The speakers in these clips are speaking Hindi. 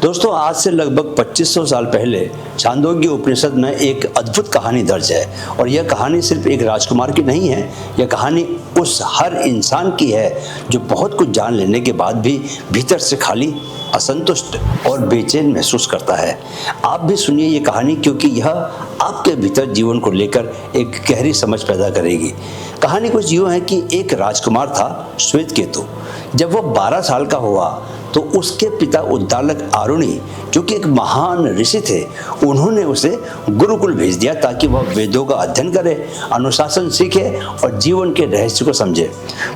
दोस्तों, आज से लगभग 2500 साल पहले छांदोग्य उपनिषद में एक अद्भुत कहानी दर्ज है। और यह कहानी सिर्फ एक राजकुमार की नहीं है, यह कहानी उस हर इंसान की है जो बहुत कुछ जान लेने के बाद भी भीतर से खाली, असंतुष्ट और बेचैन महसूस करता है। आप भी सुनिए ये कहानी, क्योंकि यह आपके भीतर जीवन को लेकर एक गहरी समझ पैदा करेगी। कहानी कुछ यूँ है कि एक राजकुमार था, श्वेतकेतु। जब वह 12 साल का हुआ तो उसके पिता उद्दालक आरुणि, जो कि एक महान ऋषि थे, उन्होंने उसे गुरुकुल भेज दिया ताकि वह वेदों का अध्ययन करे, अनुशासन सीखे और जीवन के रहस्य को समझे।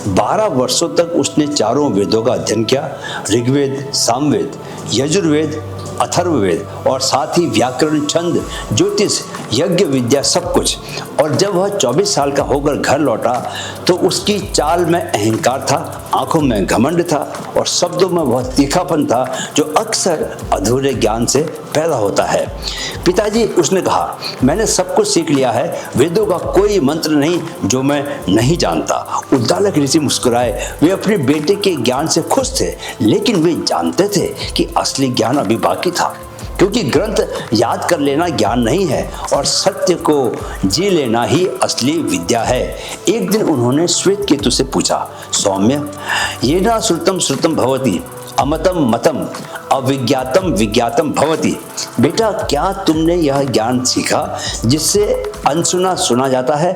12 वर्षों तक उसने चारों वेदों का अध्ययन किया, ऋग्वेद, सामवेद, यजुर्वेद, अथर्ववेद और साथ ही व्याकरण, छंद, ज्योतिष, यज्ञ विद्या, सब कुछ। और जब वह 24 साल का होकर घर लौटा तो उसकी चाल में अहंकार था, आंखों में घमंड था और शब्दों में वह तीखापन था जो अक्सर अधूरे ज्ञान से पैदा होता है। पिताजी, उसने कहा, मैंने सब कुछ सीख लिया है, वेदों का कोई मंत्र नहीं जो मैं नहीं जानता। उद्दालक ऋषि मुस्कुराए। वे अपने बेटे के ज्ञान से खुश थे, लेकिन वे जानते थे कि असली ज्ञान अभी बाकी था, क्योंकि ग्रंथ याद कर लेना ज्ञान नहीं है और सत्य को जी लेना ही असली विद्या है। एक दिन उन्होंने श्वेतकेतु से पूछा, सौम्य, ये ना श्रुतम श्रुतम भवति, अमतम मतम, अविज्ञातम विज्ञातम भवति। बेटा, क्या तुमने यह ज्ञान सीखा जिससे अनसुना सुना जाता है,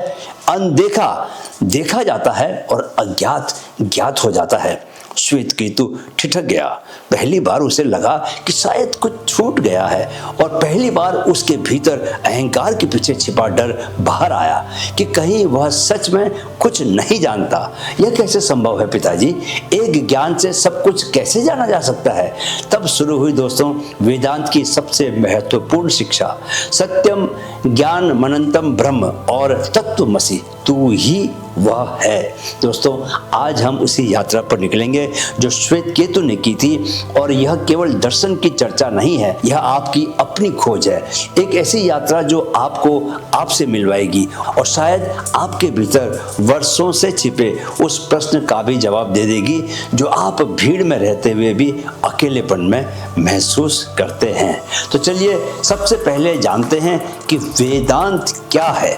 अनदेखा देखा जाता है और अज्ञात ज्ञात हो जाता है? श्वेतकेतु ठिठक गया। पहली बार उसे लगा कि शायद कुछ छूट गया है और पहली बार उसके भीतर अहंकार के पीछे छिपा डर बाहर आया कि कहीं वह सच में कुछ नहीं जानता। यह कैसे संभव है पिताजी? एक ज्ञान से सब कुछ कैसे जाना जा सकता है? तब शुरू हुई दोस्तों वेदांत की सबसे महत्वपूर्ण शिक्षा। सत्यम ज्ञान मनंतम ब्रह्म और तत्वमसि, तू ही वह है। दोस्तों, आज हम उसी यात्रा पर निकलेंगे जो श्वेतकेतु ने की थी। और यह केवल दर्शन की चर्चा नहीं है, यह आपकी अपनी खोज है। एक ऐसी यात्रा जो आपको आपसे मिलवाएगी और शायद आपके भीतर वर्षों से छिपे उस प्रश्न का भी जवाब दे देगी जो आप भीड़ में रहते हुए भी अकेलेपन में महसूस करते हैं। तो चलिए सबसे पहले जानते हैं कि वेदांत क्या है।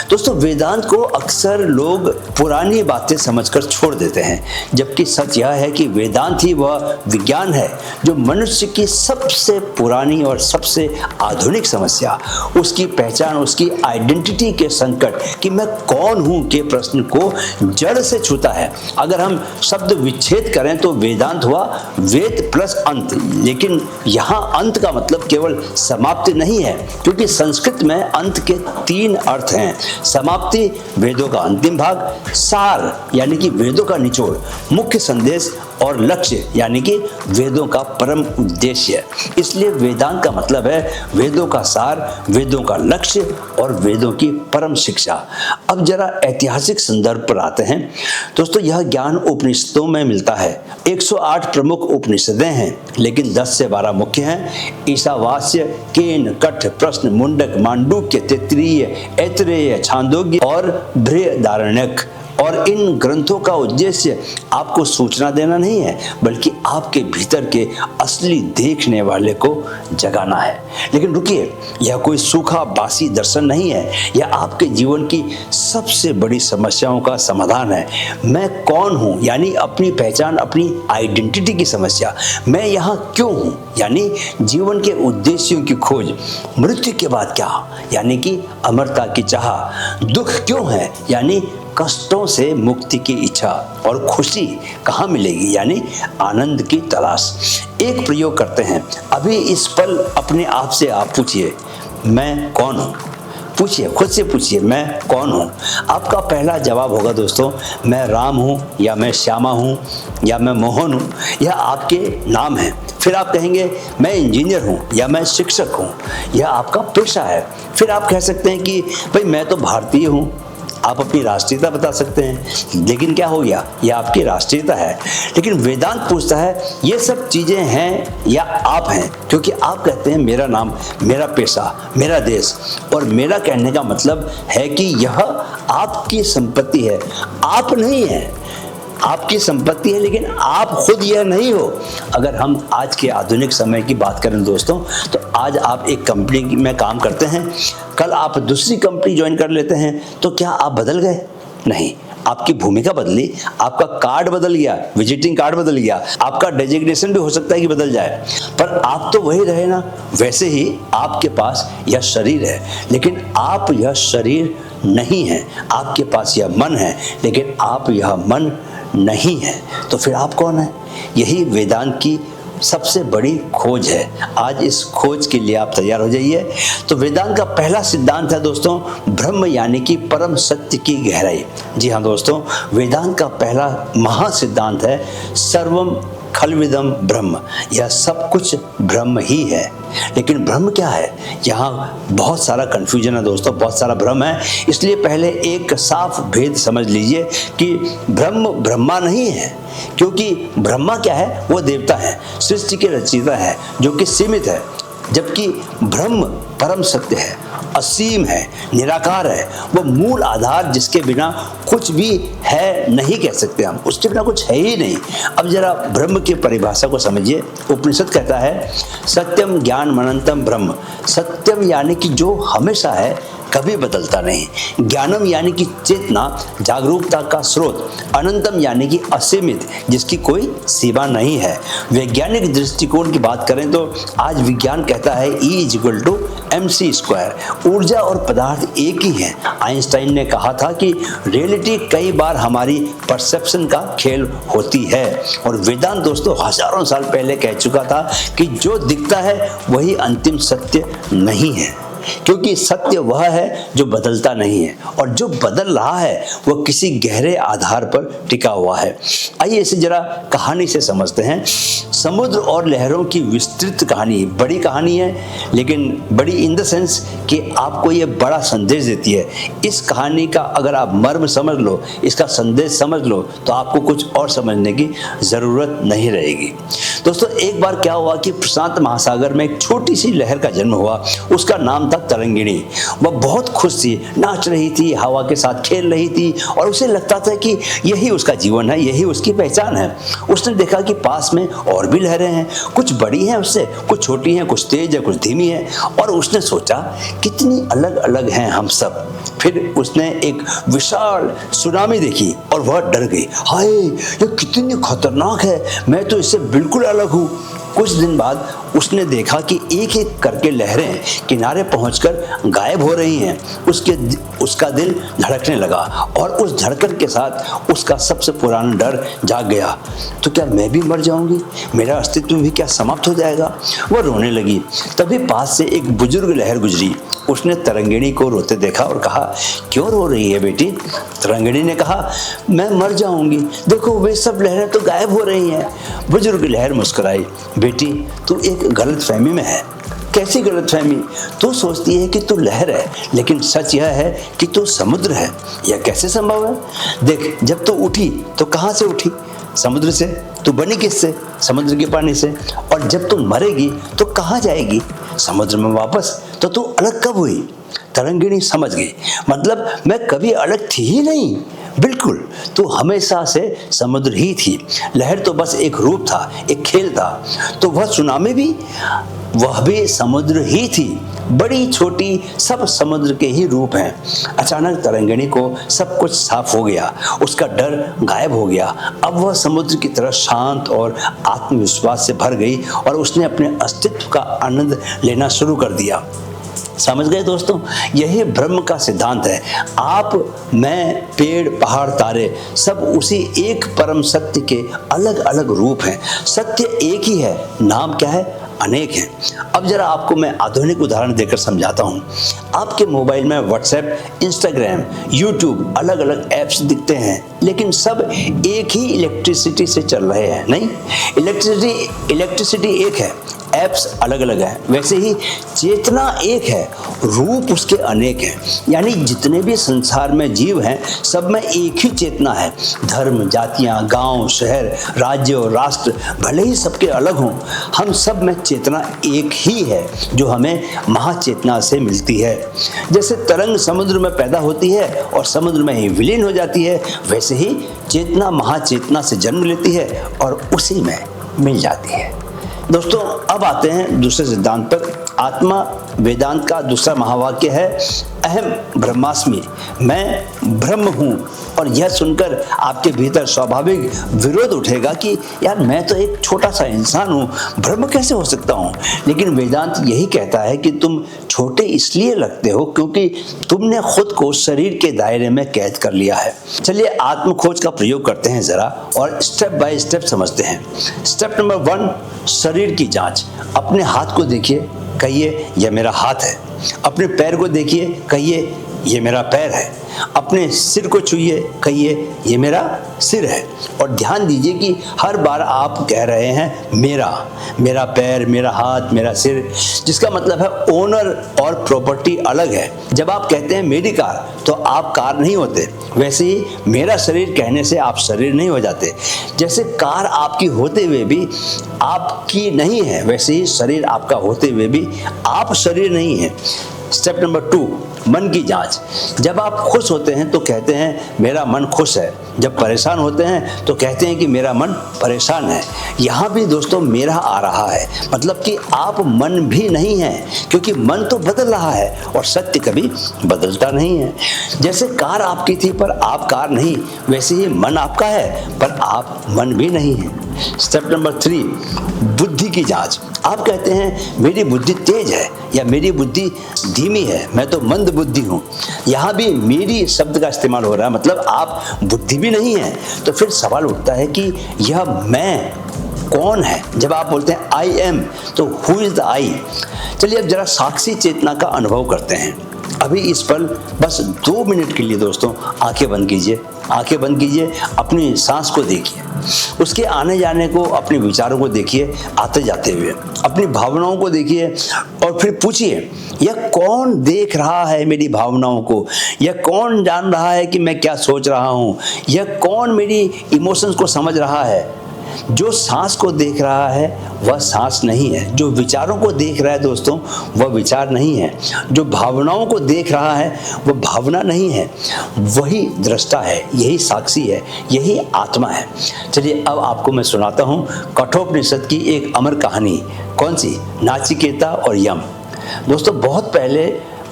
दोस्तों, वेदांत को अक्सर लोग पुरानी बातें समझकर छोड़ देते हैं, जबकि सच यह है कि वेदांत ही वह विज्ञान है जो मनुष्य की सबसे पुरानी और सबसे आधुनिक समस्या, उसकी पहचान, उसकी आइडेंटिटी के संकट कि मैं कौन हूं के प्रश्न को जड़ से छूता है। अगर हम शब्द विच्छेद करें तो वेदांत हुआ वेद प्लस अंत, लेकिन यहाँ अंत का मतलब केवल समाप्ति नहीं है, क्योंकि संस्कृत में अंत के 3 अर्थ हैं। समाप्ति वेदों का अंतिम भाग, सार यानी कि वेदों का निचोड़, मुख्य संदेश और लक्ष्य यानी कि वेदों का परम उद्देश्य। इसलिए वेदांत का मतलब है वेदों का सार, वेदों का लक्ष्य और वेदों की परम शिक्षा। अब जरा ऐतिहासिक संदर्भ पर आते हैं। दोस्तों, यह ज्ञान उपनिषदों में मिलता है। 108 प्रमुख उपनिषदें हैं, लेकिन 10 से 12 मुख्य हैं। ईशावास्य, केन, कठ, प्रश्न, मुंडक, मांडूक्य, तैत्तिरीय, ऐतरेय, छांदोग्य और बृहदारण्यक। और इन ग्रंथों का उद्देश्य आपको सूचना देना नहीं है, बल्कि आपके भीतर के असली देखने वाले को जगाना है। लेकिन रुकिए, यह कोई सूखा बासी दर्शन नहीं है, यह आपके जीवन की सबसे बड़ी समस्याओं का समाधान है। मैं कौन हूँ यानी अपनी पहचान, अपनी आइडेंटिटी की समस्या। मैं यहाँ क्यों हूँ यानी जीवन के उद्देश्यों की खोज। मृत्यु के बाद क्या यानी कि अमरता की चाह। दुख क्यों है यानी कष्टों से मुक्ति की इच्छा। और खुशी कहाँ मिलेगी यानी आनंद की तलाश। एक प्रयोग करते हैं। अभी इस पल अपने आप से आप पूछिए, मैं कौन हूँ? पूछिए, खुद से पूछिए, मैं कौन हूँ? आपका पहला जवाब होगा दोस्तों, मैं राम हूँ या मैं श्यामा हूँ या मैं मोहन हूँ। यह आपके नाम है। फिर आप कहेंगे मैं इंजीनियर हूँ या मैं शिक्षक हूँ। यह आपका पेशा है। फिर आप कह सकते हैं कि भाई मैं तो भारतीय हूँ। आप अपनी राष्ट्रीयता बता सकते हैं, लेकिन क्या हो गया, यह आपकी राष्ट्रीयता है। लेकिन वेदांत पूछता है ये सब चीज़ें हैं या आप हैं? क्योंकि आप कहते हैं मेरा नाम, मेरा पेशा, मेरा देश। और मेरा कहने का मतलब है कि यह आपकी संपत्ति है, आप नहीं है। आपकी संपत्ति है, लेकिन आप खुद यह नहीं हो। अगर हम आज के आधुनिक समय की बात करें दोस्तों, तो आज आप एक कंपनी में काम करते हैं, कल आप दूसरी कंपनी ज्वाइन कर लेते हैं, तो क्या आप बदल गए? नहीं, आपकी भूमिका बदली, आपका कार्ड बदल गया, विजिटिंग कार्ड बदल गया, आपका डेजिग्नेशन भी हो सकता है कि बदल जाए, पर आप तो वही रहे ना। वैसे ही आपके पास यह शरीर है, लेकिन आप यह शरीर नहीं है। आपके पास यह मन है, लेकिन आप यह मन नहीं है। तो फिर आप कौन है? यही वेदांत की सबसे बड़ी खोज है। आज इस खोज के लिए आप तैयार हो जाइए। तो वेदांत का पहला सिद्धांत है दोस्तों, ब्रह्म यानी कि परम सत्य की गहराई। जी हाँ दोस्तों, वेदांत का पहला महासिद्धांत है सर्वम खलविदम ब्रह्म। यह सब कुछ ब्रह्म ही है। लेकिन ब्रह्म क्या है? यहाँ बहुत सारा कंफ्यूजन है दोस्तों, बहुत सारा भ्रम है। इसलिए पहले एक साफ भेद समझ लीजिए कि ब्रह्म ब्रह्मा नहीं है, क्योंकि ब्रह्मा क्या है? वो देवता है, सृष्टि के रचयिता है, जो कि सीमित है। जबकि ब्रह्म परम सत्य है, असीम है, निराकार है, वो मूल आधार जिसके बिना कुछ भी है नहीं कह सकते हम, उसके बिना कुछ है ही नहीं। अब जरा ब्रह्म की परिभाषा को समझिए। उपनिषद कहता है सत्यम ज्ञान मनंतम ब्रह्म। सत्यम यानी कि जो हमेशा है, कभी बदलता नहीं। ज्ञानम यानी कि चेतना, जागरूकता का स्रोत। अनंतम यानी कि असीमित, जिसकी कोई सीमा नहीं है। वैज्ञानिक दृष्टिकोण की बात करें तो आज विज्ञान कहता है E = mc²। ऊर्जा और पदार्थ एक ही है। आइंस्टाइन ने कहा था कि रियलिटी कई बार हमारी परसेप्शन का खेल होती है। और वेदांत दोस्तों हजारों साल पहले कह चुका था कि जो दिखता है वही अंतिम सत्य नहीं है, क्योंकि सत्य वह है जो बदलता नहीं है, और जो बदल रहा है वह किसी गहरे आधार पर टिका हुआ है। आइए इसे जरा कहानी से समझते हैं। समुद्र और लहरों की विस्तृत कहानी, बड़ी कहानी है, लेकिन बड़ी इन द सेंस कि आपको ये बड़ा संदेश देती है। इस कहानी का अगर आप मर्म समझ लो, इसका संदेश समझ लो, तो आपको कुछ और समझने की जरूरत नहीं रहेगी। दोस्तों एक बार क्या हुआ कि प्रशांत महासागर में एक छोटी सी लहर का जन्म हुआ। उसका नाम था तरंगिणी। वह बहुत खुश थी, नाच रही थी, हवा के साथ खेल रही थी, और उसे लगता था कि यही उसका जीवन है, यही उसकी पहचान है। उसने देखा कि पास में और भी लहरें हैं, कुछ बड़ी हैं उससे, कुछ छोटी हैं, कुछ तेज है, कुछ धीमी है, और उसने सोचा कितनी अलग अलग हैं हम सब। फिर उसने एक विशाल सुनामी देखी और वह डर गई। हाय, ये कितनी खतरनाक है, मैं तो इससे बिल्कुल अलग हूँ। कुछ दिन बाद उसने देखा कि एक एक करके लहरें किनारे पहुंचकर गायब हो रही हैं। उसका दिल धड़कने लगा, और उस धड़कन के साथ उसका सबसे पुराना डर जाग गया। तो क्या मैं भी मर जाऊंगी? मेरा अस्तित्व भी क्या समाप्त हो जाएगा? वह रोने लगी। तभी पास से एक बुजुर्ग लहर गुजरी। उसने तरंगिणी को रोते देखा और कहा, क्यों रो रही है बेटी? तरंगिणी ने कहा, मैं मर जाऊंगी, देखो वे सब लहरें तो गायब हो रही हैं। बुजुर्ग लहर मुस्कुराई, बेटी तू एक गलतफहमी में है। कैसी गलतफहमी? तू सोचती है कि तू लहर है, लेकिन सच यह है कि तू समुद्र है। यह कैसे संभव है? देख, जब तू उठी तो कहाँ से उठी? समुद्र से। तू बनी किससे? समुद्र के पानी से। और जब तू मरेगी तो कहाँ जाएगी? समुद्र में वापस। तो तू अलग कब हुई? तरंगिणी समझ गई, मतलब मैं कभी अलग थी ही नहीं। बिल्कुल, तू हमेशा से समुद्र ही थी। लहर तो बस एक रूप था, एक खेल था। तो वह सुनामी भी, वह भी समुद्र ही थी। बड़ी छोटी सब समुद्र के ही रूप हैं। अचानक तरंगिणी को सब कुछ साफ हो गया, उसका डर गायब हो गया। अब वह समुद्र की तरह शांत और आत्मविश्वास से भर गई, और उसने अपने अस्तित्व का आनंद लेना शुरू कर दिया। समझ गए दोस्तों? यही ब्रह्म का सिद्धांत है। आप, मैं, पेड़, पहाड़, तारे सब उसी एक परम सत्य के अलग अलग रूप हैं। सत्य एक ही है, नाम क्या है? अनेक हैं। अब जरा आपको मैं आधुनिक उदाहरण देकर समझाता हूँ। आपके मोबाइल में व्हाट्सएप, इंस्टाग्राम, यूट्यूब, अलग अलग ऐप्स दिखते हैं, लेकिन सब एक ही इलेक्ट्रिसिटी से चल रहे हैं। नहीं, इलेक्ट्रिसिटी एक है, एप्स अलग अलग हैं, वैसे ही चेतना एक है, रूप उसके अनेक हैं। यानी जितने भी संसार में जीव हैं, सब में एक ही चेतना है। धर्म, जातियाँ, गांव, शहर, राज्य और राष्ट्र भले ही सबके अलग हों, हम सब में चेतना एक ही है जो हमें महाचेतना से मिलती है। जैसे तरंग समुद्र में पैदा होती है और समुद्र में ही विलीन हो जाती है, वैसे ही चेतना महाचेतना से जन्म लेती है और उसी में मिल जाती है। दोस्तों, अब आते हैं दूसरे सिद्धांत पर। आत्मा वेदांत का दूसरा महावाक्य है, अहम ब्रह्मास्मि, मैं ब्रह्म हूँ। और यह सुनकर आपके भीतर स्वाभाविक विरोध उठेगा कि यार, मैं तो एक छोटा सा इंसान हूँ, ब्रह्म कैसे हो सकता हूँ। लेकिन वेदांत यही कहता है कि तुम छोटे इसलिए लगते हो क्योंकि तुमने खुद को शरीर के दायरे में कैद कर लिया है। चलिए आत्म खोज का प्रयोग करते हैं जरा और स्टेप बाय स्टेप समझते हैं। स्टेप नंबर 1, शरीर की जांच। अपने हाथ को देखिए, कहिए यह मेरा हाथ है। अपने पैर को देखिए, कहिए ये मेरा पैर है। अपने सिर को छूइए, कहिए ये मेरा सिर है। और ध्यान दीजिए कि हर बार आप कह रहे हैं मेरा पैर, मेरा हाथ, मेरा सिर, जिसका मतलब है ओनर और प्रॉपर्टी अलग है। जब आप कहते हैं मेरी कार, तो आप कार नहीं होते। वैसे ही मेरा शरीर कहने से आप शरीर नहीं हो जाते। जैसे कार आपकी होते हुए भी आपकी नहीं है, वैसे ही शरीर आपका होते हुए भी आप शरीर नहीं है। स्टेप नंबर 2, मन की जांच। जब आप खुश होते हैं तो कहते हैं मेरा मन खुश है। जब परेशान होते हैं तो कहते हैं कि मेरा मन परेशान है। यहाँ भी दोस्तों मेरा आ रहा है, मतलब कि आप मन भी नहीं हैं, क्योंकि मन तो बदल रहा है और सत्य कभी बदलता नहीं है। जैसे कार आपकी थी पर आप कार नहीं, वैसे ही मन आपका है पर आप मन भी नहीं है। स्टेप नंबर 3, बुद्धि की जांच। आप कहते हैं मेरी बुद्धि तेज है या मेरी बुद्धि धीमी है, मैं तो मंद बुद्धि हूँ। यहाँ भी मेरी शब्द का इस्तेमाल हो रहा है, मतलब आप बुद्धि भी नहीं है। तो फिर सवाल उठता है कि यह मैं कौन है। जब आप बोलते हैं आई एम, तो हु इज द आई। चलिए अब जरा साक्षी चेतना का अनुभव करते हैं। अभी इस पल बस 2 मिनट के लिए दोस्तों आंखें बंद कीजिए, आंखें बंद कीजिए, अपनी सांस को देखिए, उसके आने जाने को, अपने विचारों को देखिए आते जाते हुए, अपनी भावनाओं को देखिए और फिर पूछिए यह कौन देख रहा है मेरी भावनाओं को, यह कौन जान रहा है कि मैं क्या सोच रहा हूँ, यह कौन मेरी इमोशंस को समझ रहा है। जो सांस को देख रहा है वह सांस नहीं है, जो विचारों को देख रहा है दोस्तों वह विचार नहीं है, जो भावनाओं को देख रहा है वह भावना नहीं है, वही दृष्टा है, यही साक्षी है, यही आत्मा है। चलिए अब आपको मैं सुनाता हूँ कठोपनिषद की एक अमर कहानी। कौन सी? नाचिकेता और यम। दोस्तों बहुत पहले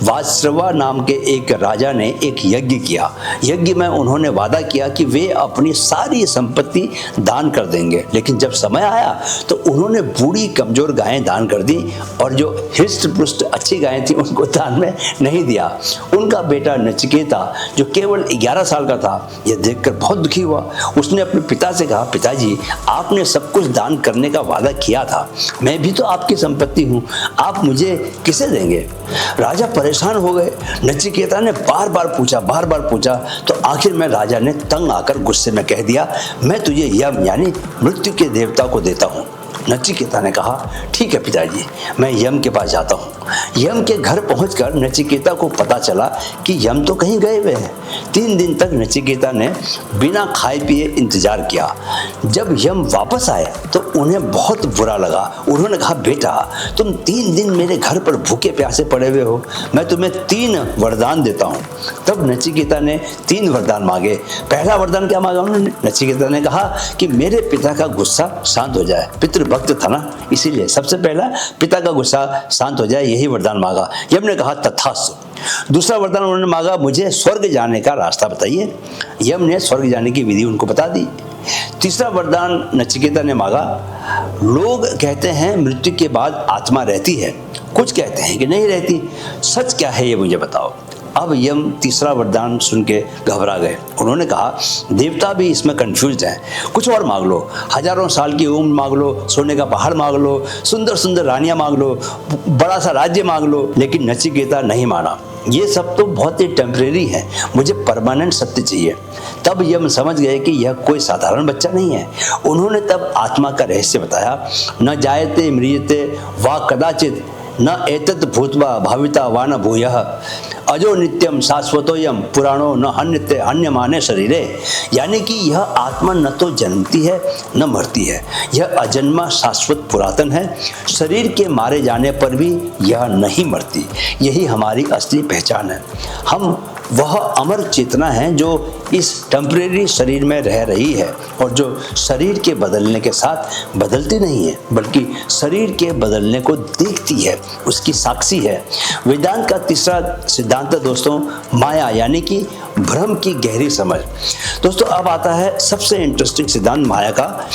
वाजश्रवा नाम के एक राजा ने एक यज्ञ किया। यज्ञ में उन्होंने वादा किया कि वे अपनी सारी संपत्ति दान कर देंगे, लेकिन जब समय आया तो उन्होंने बूढ़ी कमजोर गायें दान कर दी और जो हृष्ट पुष्ट अच्छी गायें थी उनको दान में नहीं दिया। उनका बेटा नचिकेता जो केवल 11 साल का था, यह देखकर बहुत दुखी हुआ। उसने अपने पिता से कहा, पिताजी आपने सब कुछ दान करने का वादा किया था, मैं भी तो आपकी संपत्ति हूँ, आप मुझे किसे देंगे? राजा परेशान हो गए। नचिकेता ने बार बार पूछा तो आखिर में राजा ने तंग आकर गुस्से में कह दिया, मैं तुझे यम यानी मृत्यु के देवता को देता हूँ। नचिकेता ने कहा, ठीक है पिताजी, मैं यम के पास जाता हूँ। यम के घर पहुंचकर नचिकेता को पता चला कि यम तो कहीं गए हुए हैं। 3 दिन तक नचिकेता ने बिना खाए पिए इंतजार किया। जब यम वापस आए तो उन्हें बहुत बुरा लगा। उन्होंने कहा, बेटा तुम 3 दिन मेरे घर पर भूखे प्यासे पड़े हुए हो, मैं तुम्हें 3 वरदान देता हूँ। तब नचिकेता ने 3 वरदान मांगे। पहला वरदान क्या मांगा उन्होंने? नचिकेता ने कहा कि मेरे पिता का गुस्सा शांत हो जाए। पितृभक्त था ना, इसीलिए सबसे पहला पिता का गुस्सा शांत हो जाए, यही वरदान मांगा। यम ने कहा तथास्तु। दूसरा वरदान उन्होंने मांगा, मुझे स्वर्ग जाने का रास्ता बताइए। यम ने स्वर्ग जाने की विधि उनको बता दी। तीसरा वरदान नचिकेता ने मांगा, लोग कहते हैं मृत्यु के बाद आत्मा रहती है, कुछ कहते हैं कि नहीं रहती, सच क्या है ये मुझे बताओ। अब यम तीसरा वरदान सुन के घबरा गए। उन्होंने कहा, देवता भी इसमें कंफ्यूज हैं, कुछ और मांग लो, हजारों साल की उम्र मांग लो, सोने का पहाड़ मांग लो, सुंदर सुंदर रानियां मांग लो, बड़ा सा राज्य मांग लो। लेकिन नचिकेता नहीं माना, ये सब तो बहुत ही टेम्परेरी है, मुझे परमानेंट सत्य चाहिए। तब तब यम समझ गए कि यह कोई साधारण बच्चा नहीं है। उन्होंने तब आत्मा का रहस्य बताया। न जायते म्रियते वा कदाचित न एतत् भूत्वा भाविता वा न भूयः अजो नित्यम शाश्वतोयम पुराणो न हन्यते हन्यमाने शरीरे। यानी कि यह आत्मा न तो जन्मती है न मरती है, यह अजन्मा शाश्वत पुरातन है। शरीर के मारे जाने पर भी यह नहीं मरती। यही हमारी असली पहचान है। हम वह अमर चेतना है जो इस टेम्परेरी शरीर में रह रही है और जो शरीर के बदलने के साथ बदलती नहीं है बल्कि शरीर के बदलने को देखती है, उसकी साक्षी है। वेदांत का तीसरा सिद्धांत है दोस्तों माया, यानी कि भ्रम की गहरी समझ। दोस्तों अब आता है सबसे इंटरेस्टिंग सिद्धांत माया का।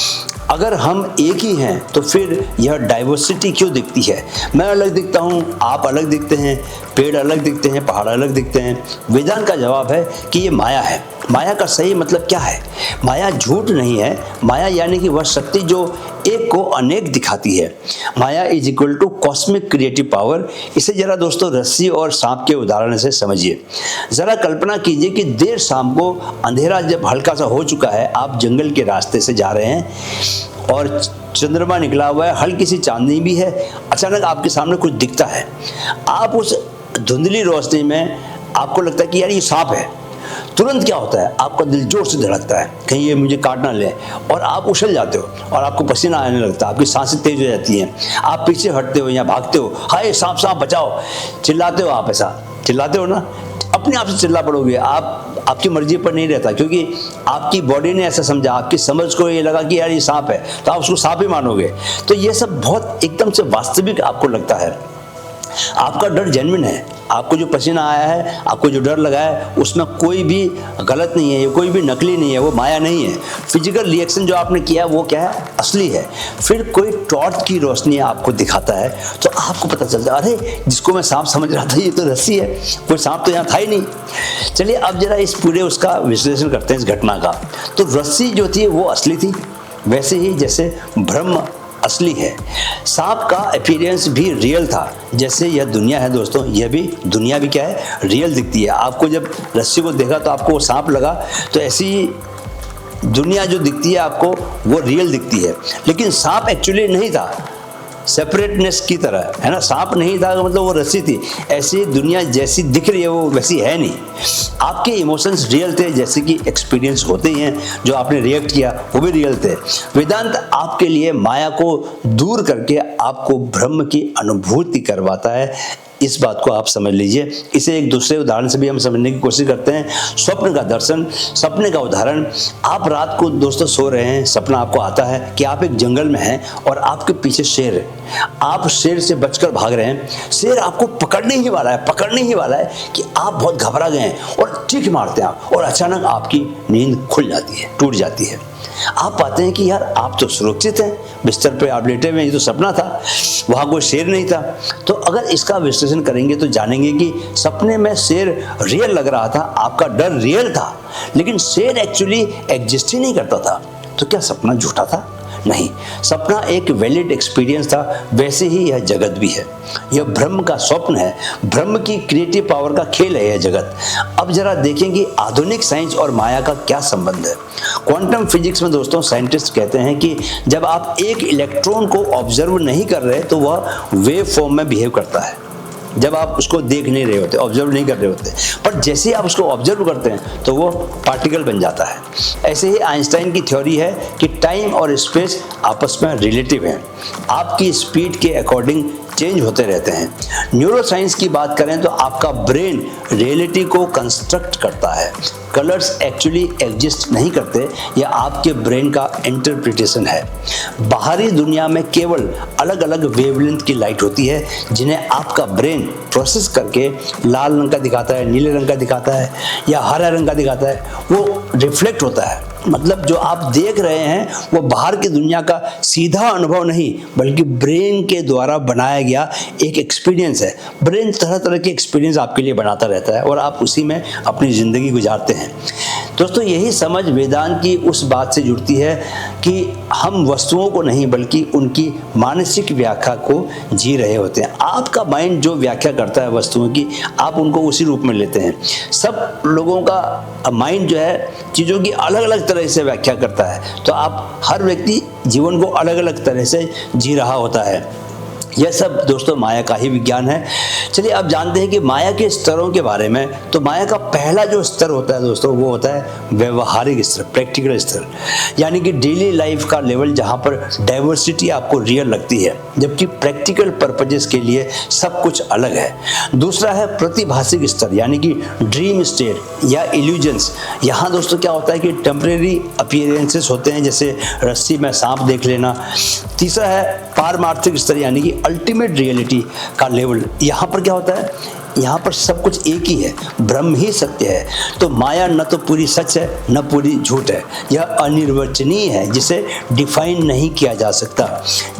अगर हम एक ही हैं तो फिर यह डाइवर्सिटी क्यों दिखती है? मैं अलग दिखता हूँ, आप अलग दिखते हैं, पेड़ अलग दिखते हैं, पहाड़ अलग दिखते हैं। वेदांत का जवाब है कि ये माया है। माया का सही मतलब क्या है? माया झूठ नहीं है। माया यानी कि वह शक्ति जो एक को अनेक दिखाती है। Maya is equal to cosmic creative power. इसे जरा दोस्तों रस्सी और सांप के उदाहरण से समझिए। जरा कल्पना कीजिए कि देर शाम को अंधेरा जब हल्का सा हो चुका है, आप जंगल के रास्ते से जा रहे हैं और चंद्रमा निकला हुआ है, हल्की सी चांदनी भी है। अचानक आपके सामने कुछ दिखता है। आप उस धुंधली रोशनी में आपको लगता है कि यार ये सांप है। तुरंत क्या होता है, आपका दिल जोर से धड़कता है कहीं ये मुझे काट ना ले, और आप उछल जाते हो और आपको पसीना आने लगता है, आपकी सांसें तेज हो जाती हैं, आप पीछे हटते हो या भागते हो, हाय सांप सांप बचाओ, चिल्लाते हो। आप ऐसा चिल्लाते हो ना, अपने आप से चिल्ला पड़ोगे। आपकी मर्जी पर नहीं रहता, क्योंकि आपकी बॉडी ने ऐसा समझा, आपकी समझ को ये लगा कि यार ये सांप है, तो आप उसको सांप ही मानोगे। तो ये सब बहुत एकदम से वास्तविक आपको लगता है। आपका डर जेन्युइन है। आपको जो पसीना आया है, आपको जो डर लगा है, उसमें कोई भी गलत नहीं है, ये कोई भी नकली नहीं है, वो माया नहीं है। फिजिकल रिएक्शन जो आपने किया वो क्या है, असली है। फिर कोई टॉर्च की रोशनी आपको दिखाता है तो आपको पता चलता है अरे जिसको मैं सांप समझ रहा था ये तो रस्सी है, कोई सांप तो यहाँ था ही नहीं। चलिए अब जरा इस पूरे उसका विश्लेषण करते हैं इस घटना का। तो रस्सी जो थी वो असली थी, वैसे ही जैसे ब्रह्म असली है। सांप का अपीयरेंस भी रियल था। जैसे यह दुनिया है दोस्तों, यह भी दुनिया भी क्या है, रियल दिखती है। आपको जब रस्सी को देखा तो आपको वो सांप लगा, तो ऐसी दुनिया जो दिखती है आपको वो रियल दिखती है। लेकिन सांप एक्चुअली नहीं था, सेपरेटनेस की तरह है ना। सांप नहीं था मतलब वो रस्सी थी। ऐसी दुनिया जैसी दिख रही है वो वैसी है नहीं। आपके इमोशंस रियल थे, जैसे कि एक्सपीरियंस होते ही हैं, जो आपने रिएक्ट किया वो भी रियल थे। वेदांत आपके लिए माया को दूर करके आपको ब्रह्म की अनुभूति करवाता है। इस बात को आप समझ लीजिए। इसे एक दूसरे उदाहरण से भी हम समझने की कोशिश करते हैं। स्वप्न का दर्शन, सपने का उदाहरण। आप रात को दोस्तों सो रहे हैं, सपना आपको आता है कि आप एक जंगल में हैं और आपके पीछे शेर है। आप शेर से बचकर भाग रहे हैं, शेर आपको पकड़ने ही वाला है कि आप बहुत घबरा गए हैं और चीख मारते हैं आप, और अचानक आपकी नींद खुल जाती है, टूट जाती है। आप पाते हैं कि यार आप तो सुरक्षित हैं, बिस्तर पे आप लेटे हुए हैं, ये तो सपना था, वहां कोई शेर नहीं था। तो अगर इसका विश्लेषण करेंगे तो जानेंगे कि सपने में शेर रियल लग रहा था, आपका डर रियल था, लेकिन शेर एक्चुअली एग्जिस्ट ही नहीं करता था। तो क्या सपना झूठा था? नहीं, सपना एक वैलिड एक्सपीरियंस था। वैसे ही यह जगत भी है। यह ब्रह्म का स्वप्न है, ब्रह्म की क्रिएटिव पावर का खेल है यह जगत। अब जरा देखेंगे आधुनिक साइंस और माया का क्या संबंध है। क्वांटम फिजिक्स में दोस्तों साइंटिस्ट कहते हैं कि जब आप एक इलेक्ट्रॉन को ऑब्जर्व नहीं कर रहे तो वह वेव फॉर्म में बिहेव करता है। जब आप उसको देख नहीं रहे होते, ऑब्जर्व नहीं कर रहे होते, पर जैसे ही आप उसको ऑब्जर्व करते हैं तो वो पार्टिकल बन जाता है। ऐसे ही आइंस्टाइन की थ्योरी है कि टाइम और स्पेस आपस में रिलेटिव हैं, आपकी स्पीड के अकॉर्डिंग चेंज होते रहते हैं। न्यूरो साइंस की बात करें तो आपका ब्रेन रियलिटी को कंस्ट्रक्ट करता है। कलर्स एक्चुअली एग्जिस्ट नहीं करते, यह आपके ब्रेन का इंटरप्रिटेशन है। बाहरी दुनिया में केवल अलग अलग वेवलेंथ की लाइट होती है, जिन्हें आपका ब्रेन प्रोसेस करके लाल रंग का दिखाता है, नीले रंग का दिखाता है या हरा रंग का दिखाता है। वो रिफ्लेक्ट होता है, मतलब जो आप देख रहे हैं वो बाहर की दुनिया का सीधा अनुभव नहीं, बल्कि ब्रेन के द्वारा बनाया गया एक एक्सपीरियंस है। ब्रेन तरह तरह के एक्सपीरियंस आपके लिए बनाता रहता है और आप उसी में अपनी ज़िंदगी गुजारते हैं। दोस्तों यही समझ वेदांत की उस बात से जुड़ती है कि हम वस्तुओं को नहीं बल्कि उनकी मानसिक व्याख्या को जी रहे होते हैं। आपका माइंड जो व्याख्या करता है वस्तुओं की, आप उनको उसी रूप में लेते हैं। सब लोगों का माइंड जो है चीज़ों की अलग अलग तरह से व्याख्या करता है, तो आप हर व्यक्ति जीवन को अलग अलग तरह से जी रहा होता है। यह सब दोस्तों माया का ही विज्ञान है। चलिए आप जानते हैं कि माया के स्तरों के बारे में। तो माया का पहला जो स्तर होता है दोस्तों, वो होता है व्यवहारिक स्तर, प्रैक्टिकल स्तर, यानी कि डेली लाइफ का लेवल, जहाँ पर डाइवर्सिटी आपको रियल लगती है, जबकि प्रैक्टिकल पर्पजेस के लिए सब कुछ अलग है। दूसरा है प्रतिभासिक स्तर, यानी कि ड्रीम स्टेट या इल्यूजन्स। यहाँ दोस्तों क्या होता है कि टेम्परेरी अपीयरेंसेस होते हैं, जैसे रस्सी में सांप देख लेना। तीसरा है पारमार्थिक स्तर, यानी कि अल्टीमेट रियलिटी का लेवल। यहाँ पर क्या होता है, यहाँ पर सब कुछ एक ही है, ब्रह्म ही सत्य है। तो माया न तो पूरी सच है न पूरी झूठ है, यह अनिर्वचनीय है जिसे डिफाइन नहीं किया जा सकता।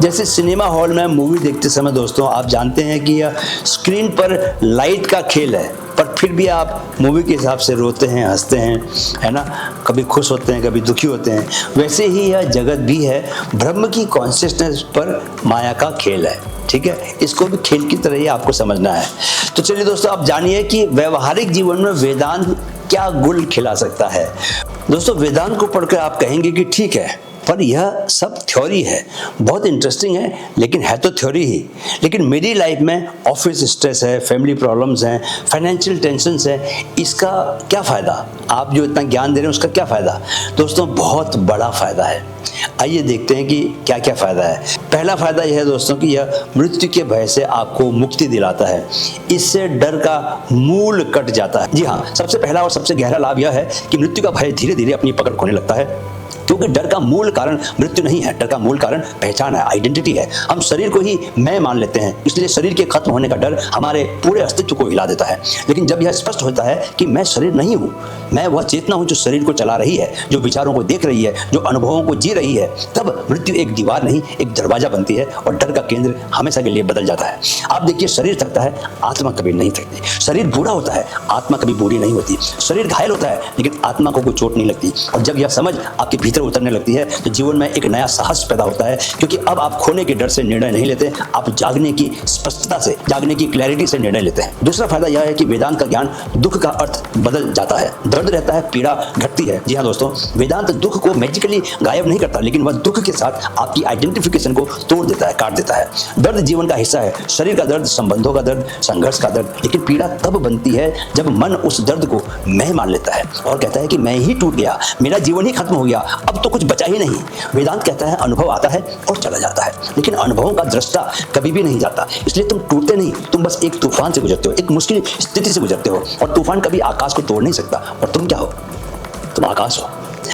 जैसे सिनेमा हॉल में मूवी देखते समय दोस्तों आप जानते हैं कि यह स्क्रीन पर लाइट का खेल है, पर फिर भी आप मूवी के हिसाब से रोते हैं, हंसते हैं, है ना, कभी खुश होते हैं, कभी दुखी होते हैं। वैसे ही यह जगत भी है, ब्रह्म की कॉन्शियसनेस पर माया का खेल है। ठीक है, इसको भी खेल की तरह ही आपको समझना है। तो चलिए दोस्तों आप जानिए कि व्यवहारिक जीवन में वेदांत क्या गुल खिला सकता है। दोस्तों वेदांत को पढ़कर आप कहेंगे कि ठीक है, पर यह सब थ्योरी है, बहुत इंटरेस्टिंग है, लेकिन है तो थ्योरी ही। लेकिन मेरी लाइफ में ऑफिस स्ट्रेस है, फैमिली प्रॉब्लम्स हैं, फाइनेंशियल टेंशन्स है, इसका क्या फ़ायदा? आप जो इतना ज्ञान दे रहे हैं उसका क्या फ़ायदा? दोस्तों बहुत बड़ा फ़ायदा है। आइए देखते हैं कि क्या क्या फ़ायदा है। पहला फ़ायदा यह है दोस्तों कि यह मृत्यु के भय से आपको मुक्ति दिलाता है। इससे डर का मूल कट जाता है। जी हाँ, सबसे पहला और सबसे गहरा लाभ यह है कि मृत्यु का भय धीरे धीरे अपनी पकड़ खोने लगता है, क्योंकि डर का मूल कारण मृत्यु नहीं है, डर का मूल कारण पहचान है, आइडेंटिटी है। हम शरीर को ही मैं मान लेते हैं, इसलिए शरीर के खत्म होने का डर हमारे पूरे अस्तित्व को हिला देता है। लेकिन जब यह स्पष्ट होता है कि मैं शरीर नहीं हूँ, मैं वह चेतना हूँ जो शरीर को चला रही है, जो विचारों को देख रही है, जो अनुभवों को जी रही है, तब मृत्यु एक दीवार नहीं एक दरवाजा बनती है और डर का केंद्र हमेशा के लिए बदल जाता है। आप देखिए, शरीर थकता है, आत्मा कभी नहीं थकती। शरीर बूढ़ा होता है, आत्मा कभी बूढ़ी नहीं होती। शरीर घायल होता है, लेकिन आत्मा को कोई चोट नहीं लगती। और जब यह समझ आपके भीतर उतरने लगती है तो जीवन में एक नया साहस पैदा होता है, क्योंकि अब आप खोने के डर से निर्णय नहीं लेते, आप जागने की स्पष्टता से, जागने की क्लैरिटी से निर्णय लेते हैं। दूसरा फायदा यह है कि वेदांत का ज्ञान दुख का अर्थ बदल जाता है। दर्द रहता है, पीड़ा घटती है। जी हाँ दोस्तों, वेदांत दुख को मैजिकली गायब नहीं करता, लेकिन वह दुख के साथ आपकी आइडेंटिफिकेशन को तोड़ देता है, काट देता है। दर्द जीवन का हिस्सा है, शरीर का दर्द, संबंधों का दर्द, संघर्ष का दर्द, लेकिन पीड़ा तब बनती है जब मन उस दर्द को मैं मान लेता है और कहता है कि मैं ही टूट गया, मेरा जीवन ही खत्म हो गया, अब तो कुछ बचा ही नहीं। वेदांत कहता है अनुभव आता है और चला जाता है, लेकिन अनुभवों का दृष्टा कभी भी नहीं जाता। इसलिए तुम टूटते नहीं, तुम बस एक तूफान से गुजरते हो, एक मुश्किल स्थिति से गुजरते हो, और तूफान कभी आकाश को तोड़ नहीं सकता। और तुम क्या हो? तुम आकाश हो।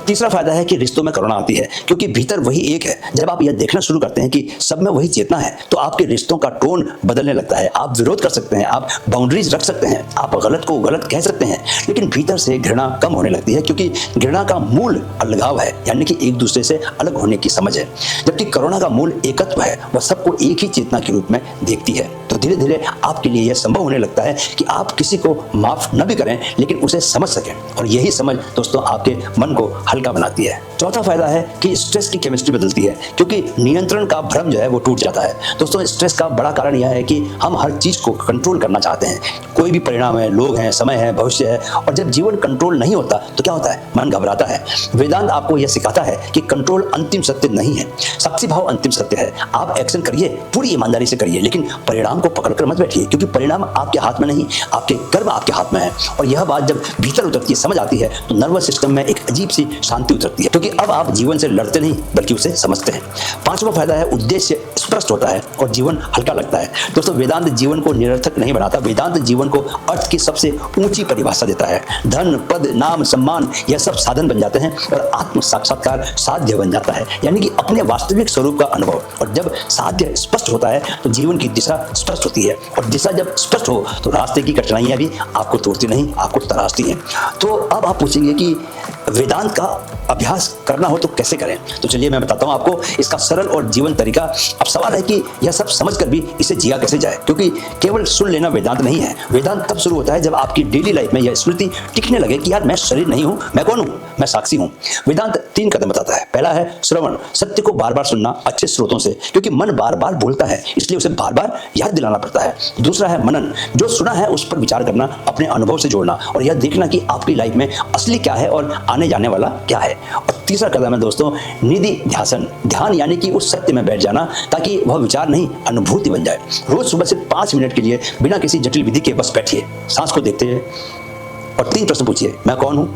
तीसरा फायदा है कि रिश्तों में करुणा आती है, क्योंकि भीतर वही एक है। जब आप यह देखना शुरू करते हैं कि सब में वही चेतना है, तो आपके रिश्तों का टोन बदलने लगता है। आप विरोध कर सकते हैं, आप बाउंड्रीज रख सकते हैं, आप गलत को गलत कह सकते हैं, लेकिन भीतर से घृणा कम होने लगती है, क्योंकि घृणा का मूल अलगाव है, यानी कि एक दूसरे से अलग होने की समझ है, जबकि करुणा का मूल एकत्व है, वह सबको एक ही चेतना के रूप में देखती है। तो धीरे धीरे आपके लिए यह संभव होने लगता है कि आप किसी को माफ न भी करें, लेकिन उसे समझ सकें, और यही समझ दोस्तों आपके मन को हल्का बनाती है। चौथा फायदा है कि स्ट्रेस की केमिस्ट्री बदलती है, क्योंकि नियंत्रण का भ्रम जो है वो टूट जाता है। दोस्तों स्ट्रेस का बड़ा कारण यह है कि हम हर चीज को कंट्रोल करना चाहते हैं। कोई भी परिणाम है, लोग हैं, समय है, भविष्य है, और जब जीवन कंट्रोल नहीं होता तो क्या होता है? मन घबराता है। वेदांत आपको यह सिखाता है कि कंट्रोल अंतिम सत्य नहीं है, साक्षी भाव अंतिम सत्य है। आप एक्शन करिए, पूरी ईमानदारी से करिए, लेकिन परिणाम को पकड़कर मत बैठिए, क्योंकि परिणाम आपके हाथ में नहीं, आपके कर्म आपके हाथ में है। और यह बात जब भीतर उतरती है, समझ आती है, तो नर्वस सिस्टम में एक अजीब सी शांति उतरती है, क्योंकि अब आप जीवन से लड़ते नहीं बल्कि उसे समझते हैं। पांचवा फायदा है उद्देश्य स्पष्ट होता है और जीवन हल्का लगता है। दोस्तों वेदांत जीवन को निरर्थक नहीं बनाता, वेदांत जीवन को अर्थ की सबसे ऊंची परिभाषा देता है। धन, पद, नाम, सम्मान यह सब साधन बन जाते हैं और आत्म साक्षात्कार साध्य बन जाता है, यानी कि अपने वास्तविक स्वरूप का अनुभव। और जब साध्य स्पष्ट होता है तो जीवन की दिशा स्पष्ट स्पष्ट होती है, और दिशा जब स्पष्ट हो तो रास्ते की कठिनाइयां भी आपको तोड़ती नहीं, आपको तराशती हैं। तो अब आप पूछेंगे कि वेदांत का अभ्यास करना हो तो कैसे करें? तो चलिए मैं बताता हूं आपको इसका सरल और जीवन तरीका। अब सवाल है कि यह सब समझकर भी इसे जिया कैसे जाए, क्योंकि केवल सुन लेना वेदांत नहीं है। वेदांत तब शुरू होता है जब आपकी डेली लाइफ में यह स्मृति टिकने लगे कि यार मैं शरीर नहीं हूं, मैं कौन हूं? मैं साक्षी हूं। वेदांत 3 कदम बताता है। पहला है श्रवण, सत्य को बार बार सुनना अच्छे स्रोतों से, क्योंकि मन बार बार बोलता है, इसलिए उसे बार बार याद दिलाना पड़ता है। दूसरा है मनन, जो सुना है उस पर विचार करना, अपने अनुभव से जोड़ना और यह देखना कि आपकी लाइफ में असली क्या है और आने जाने वाला क्या है। और तीसरा कदम है दोस्तों निधि ध्यासन, ध्यान यानी कि उस सत्य में बैठ जाना ताकि वह विचार नहीं अनुभूति बन जाए। रोज सुबह से 5 मिनट के लिए बिना किसी जटिल विधि के बस बैठिए, सांस को देखते हुए और 3 प्रश्न पूछिए। मैं कौन हूं?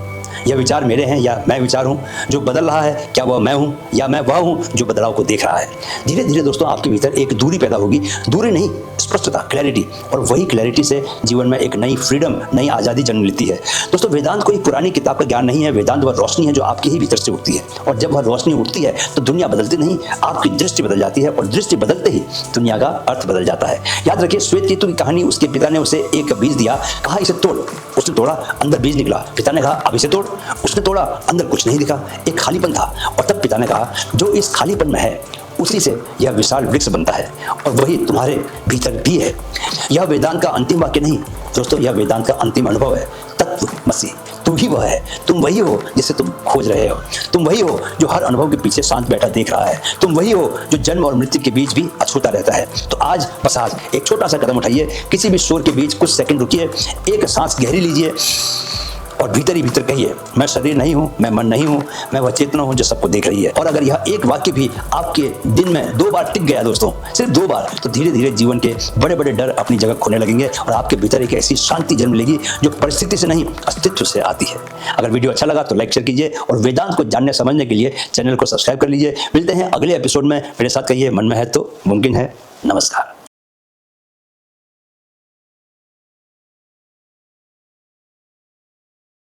यह विचार मेरे हैं या मैं विचार हूं? जो बदल रहा है क्या वह मैं हूं या मैं वह हूं जो बदलाव को देख रहा है? धीरे धीरे दोस्तों आपके भीतर एक दूरी पैदा होगी, दूरी नहीं स्पष्टता, क्लैरिटी, और वही क्लैरिटी से जीवन में एक नई फ्रीडम, नई आज़ादी जन्म लेती है। दोस्तों वेदांत कोई पुरानी किताब का ज्ञान नहीं है, वेदांत वह रोशनी है जो आपके ही भीतर से उठती है, और जब वह रोशनी उठती है तो दुनिया बदलती नहीं, आपकी दृष्टि बदल जाती है, और दृष्टि बदलते ही दुनिया का अर्थ बदल जाता है। याद रखिए श्वेत केतु की कहानी, उसके पिता ने उसे एक बीज दिया, कहा इसे तोड़, उसने तोड़ा, अंदर बीज निकला। पिता ने कहा अब इसे तोड़, उसने तोड़ा, अंदर कुछ नहीं दिखा, एक खालीपन था। और तब पिता ने कहा जो इस खालीपन में है उसी से यह विशाल वृक्ष बनता है, और वही तुम्हारे भीतर भी है। यह वेदांत का अंतिम वाक्य नहीं दोस्तों, यह वेदांत का अंतिम अनुभव है। तत्वमसि, तुम ही वह है, तुम वही हो जिसे तुम खोज रहे हो, तुम वही हो जो हर अनुभव के पीछे शांत बैठा देख रहा है, तुम वही हो जो जन्म और मृत्यु के बीच भी अछूता रहता है। तो आज बस आज एक छोटा सा कदम उठाइए, किसी भी शोर के बीच कुछ सेकंड रुकिए, एक सांस गहरी लीजिए और भीतर ही भीतर कहिए मैं शरीर नहीं हूं, मैं मन नहीं हूं, मैं वह चेतना हूं जो सबको देख रही है। और अगर यह एक वाक्य भी आपके दिन में 2 बार टिक गया दोस्तों, सिर्फ 2 बार, तो धीरे धीरे जीवन के बड़े बड़े डर अपनी जगह खोने लगेंगे और आपके भीतर एक ऐसी शांति जन्म लेगी जो परिस्थिति से नहीं अस्तित्व से आती है। अगर वीडियो अच्छा लगा तो लाइक शेयर कीजिए और वेदांत को जानने समझने के लिए चैनल को सब्सक्राइब कर लीजिए। मिलते हैं अगले एपिसोड में, मेरे साथ कहिए मन में है तो मुमकिन है। नमस्कार।